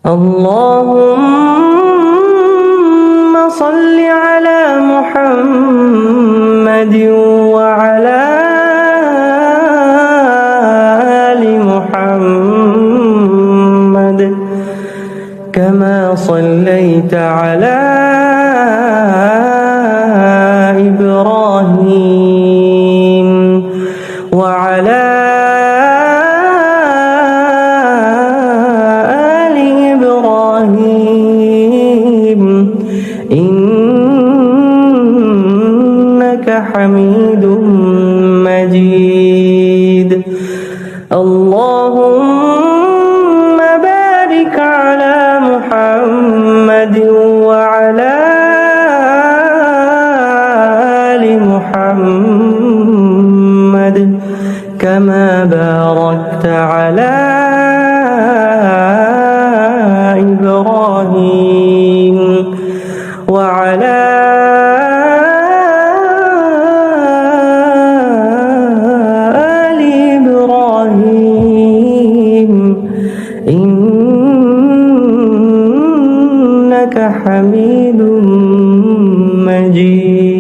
اللهم صل على محمد وعلى آل محمد كما صليت على إبراهيم وعلى آل إبراهيم إنك حميد مجيد. اللهم بارك على محمد وعلى آل محمد كما باركت على إبراهيم وعلى آل إبراهيم إنك حميد مجيد.